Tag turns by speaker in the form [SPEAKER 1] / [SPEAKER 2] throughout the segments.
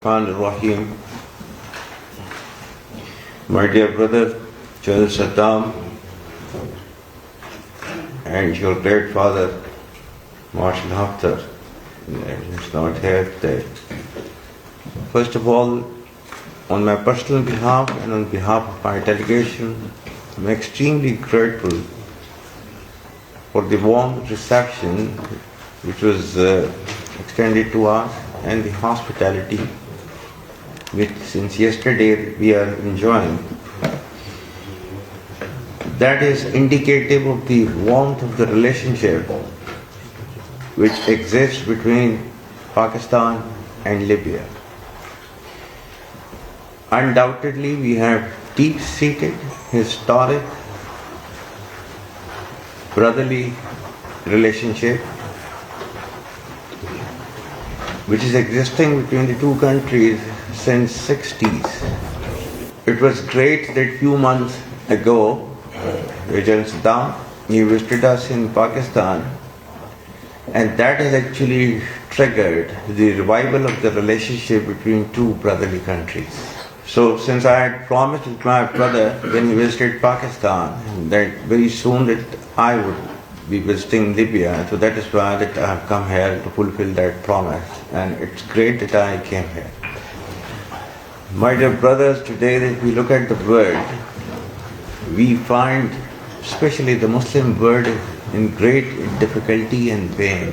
[SPEAKER 1] Rahim. My dear brother, General Saddam, and your great father, Marshal Haftar, is not here today. First of all, on my personal behalf and on behalf of my delegation, I'm extremely grateful for the warm reception which was extended to us and the hospitality which since yesterday we are enjoying. That is indicative of the warmth of the relationship which exists between Pakistan and Libya. Undoubtedly, we have deep-seated, historic, brotherly relationship which is existing between the two countries since 60s. It was great that few months ago, General Saddam, he visited us in Pakistan, and that has actually triggered the revival of the relationship between two brotherly countries. So since I had promised with my brother when he visited Pakistan that very soon that I would be visiting Libya, so that is why that I have come here to fulfill that promise, and it's great that I came here. My dear brothers, today if we look at the world, we find especially the Muslim world in great difficulty and pain.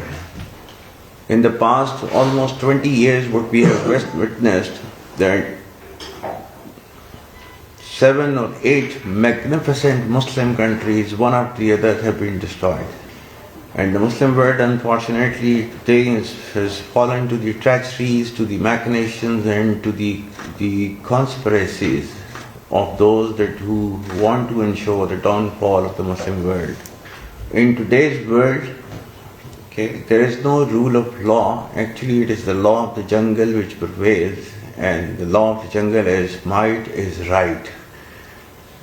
[SPEAKER 1] In the past almost 20 years, what we have witnessed, that 7 or 8 magnificent Muslim countries, one after the other, have been destroyed. And the Muslim world, unfortunately, today has fallen to the treacheries, to the machinations, and to the conspiracies of those who want to ensure the downfall of the Muslim world. In today's world, there is no rule of law. Actually, it is the law of the jungle which prevails, and the law of the jungle is might is right.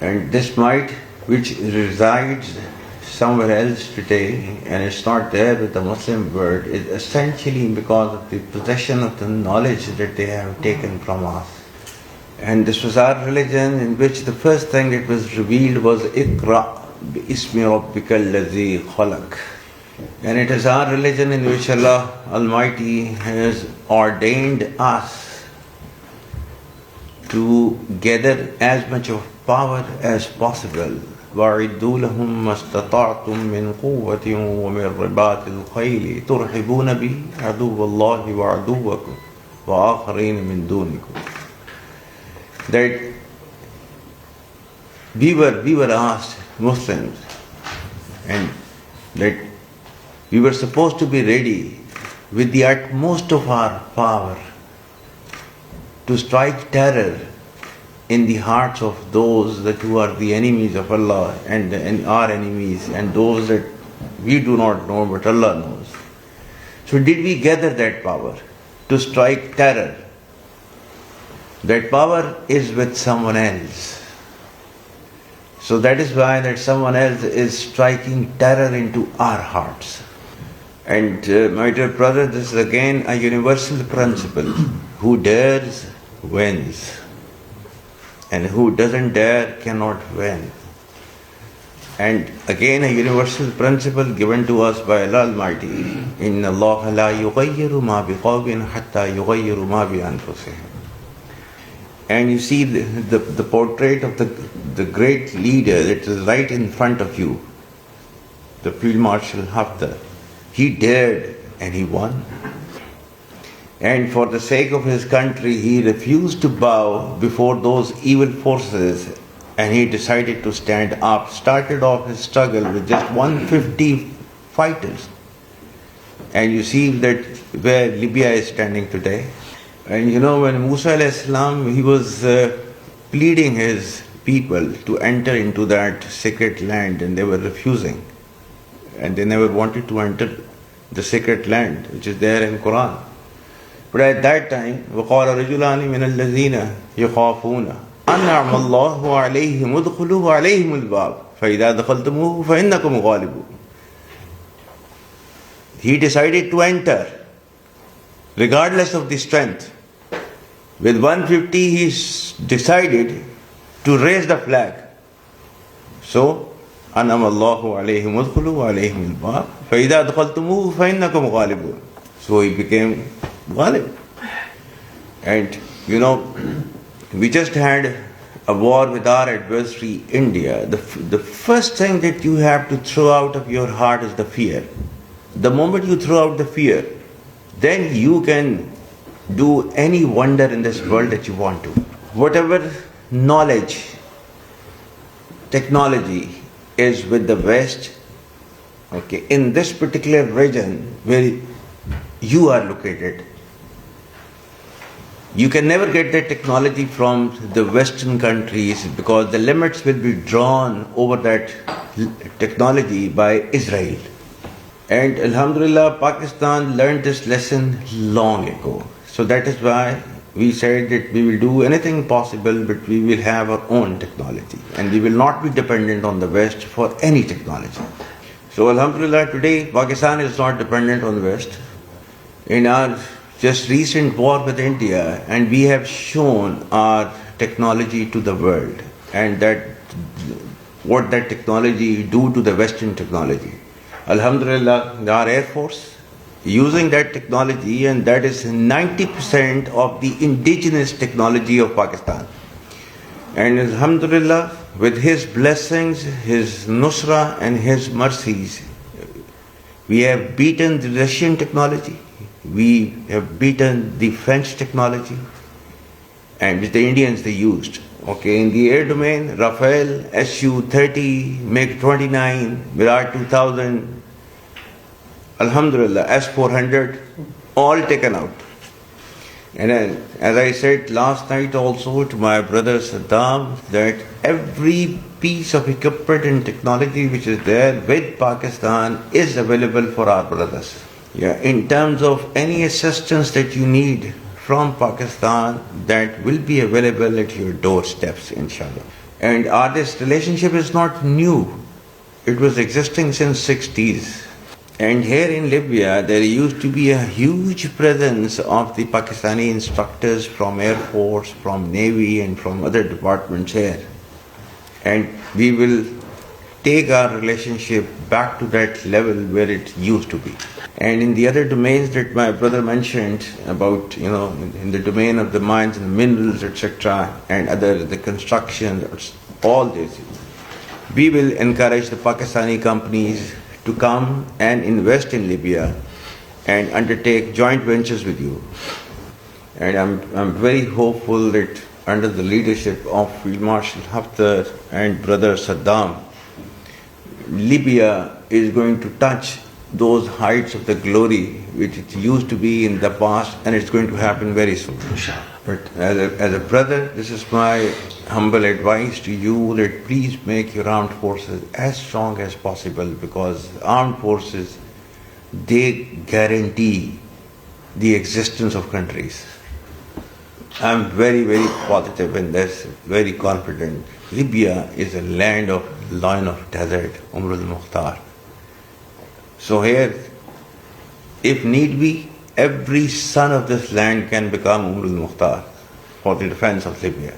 [SPEAKER 1] And this might, which resides somewhere else today, and it's not there with the Muslim world, is essentially because of the possession of the knowledge that they have taken from us. And this was our religion, in which the first thing that was revealed was Iqra bi-ismi rabbika alladhi khalaq. And it is our religion in which Allah Almighty has ordained us to gather as much of power as possible. وَأَعِدُّوا لَهُم مَّا اسْتَطَعْتُم مِّن قُوَّةٍ وَمِن رِّبَاطِ الْخَيْلِ تُرْهِبُونَ بِهِ عَدُوَّ اللَّهِ وَعَدُوَّكُمْ وَآخَرِينَ مِن دُونِكُمْ. That we were asked, Muslims, and that we were supposed to be ready with the utmost of our power to strike terror in the hearts of those who are the enemies of Allah and our enemies, and those that we do not know but Allah knows. So did we gather that power to strike terror? That power is with someone else. So that is why that someone else is striking terror into our hearts. And my dear brother, this is again a universal principle. Who dares wins, and who doesn't dare cannot win. And again a universal principle given to us by Allah Almighty. Inna Allah la yughayyiru ma biqawmin hatta yughayyiru ma bi anfusihim. And you see the portrait of the great leader that is right in front of you, the Field Marshal Haftar. He dared and he won. And for the sake of his country, he refused to bow before those evil forces, and he decided to stand up. Started off his struggle with just 150 fighters. And you see that where Libya is standing today. And you know, when Musa a.s., he was pleading his people to enter into that sacred land, and they were refusing. And they never wanted to enter the sacred land, which is there in Quran. But at that time, وَقَالَ رَجُلَانِ مِنَ الَّذِينَ يَخَافُونَ أَنْعَمَ اللَّهُ عَلَيْهِمُ ادْخُلُوا عَلَيْهِمُ الْبَابَ فَإِذَا دَخَلْتُمُوهُ فَإِنَّكُمْ غَالِبُونَ. He decided to enter regardless of the strength. With 150, he decided to raise the flag. So, أنعم الله عليهم ادخلوا عليهم الباب فإذا دخلتموه فإنكم غالبون. So he became Ghalib. And you know, we just had a war with our adversary, India. The first thing that you have to throw out of your heart is the fear. The moment you throw out the fear, then you can do any wonder in this world that you want to. Whatever knowledge, technology is with the West, okay, in this particular region where you are located, you can never get that technology from the Western countries because the limits will be drawn over that technology by Israel. And Alhamdulillah, Pakistan learned this lesson long ago. So that is why we said that we will do anything possible, but we will have our own technology. And we will not be dependent on the West for any technology. So Alhamdulillah, today Pakistan is not dependent on the West. In our just recent war with India, and we have shown our technology to the world, and that what that technology do to the Western technology. Alhamdulillah, our Air Force using that technology, and that is 90% of the indigenous technology of Pakistan. And Alhamdulillah, with His blessings, His nusra and His mercies, we have beaten the Russian technology, we have beaten the French technology, and which the Indians they used. Okay, in the air domain, Rafale, Su-30, MiG-29, Virat 2000, Alhamdulillah, S-400, all taken out. And as I said last night also to my brother Saddam, that every piece of equipment and technology which is there with Pakistan is available for our brothers. Yeah, in terms of any assistance that you need from Pakistan, that will be available at your doorsteps, inshallah. And this relationship is not new. It was existing since 60s. And here in Libya, there used to be a huge presence of the Pakistani instructors from Air Force, from Navy, and from other departments here. And we will take our relationship back to that level where it used to be. And in the other domains that my brother mentioned about, you know, in the domain of the mines and the minerals, etc., and the construction, all this, we will encourage the Pakistani companies to come and invest in Libya and undertake joint ventures with you. And I'm very hopeful that under the leadership of Field Marshal Haftar and brother Saddam, Libya is going to touch those heights of the glory which it used to be in the past, and it's going to happen very soon. But as a brother, this is my humble advice to you, that please make your armed forces as strong as possible, because armed forces, they guarantee the existence of countries. I'm very, very positive in this, very confident. Libya is a land of lion of desert, Umr al-Mukhtar. So here, if need be, every son of this land can become Umr al-Mukhtar for the defense of Libya.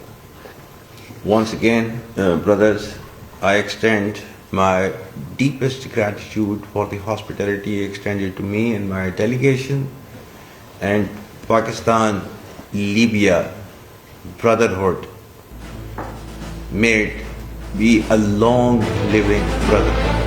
[SPEAKER 1] Once again, brothers, I extend my deepest gratitude for the hospitality extended to me and my delegation, and Pakistan, Libya, brotherhood, may it be a long living brotherhood.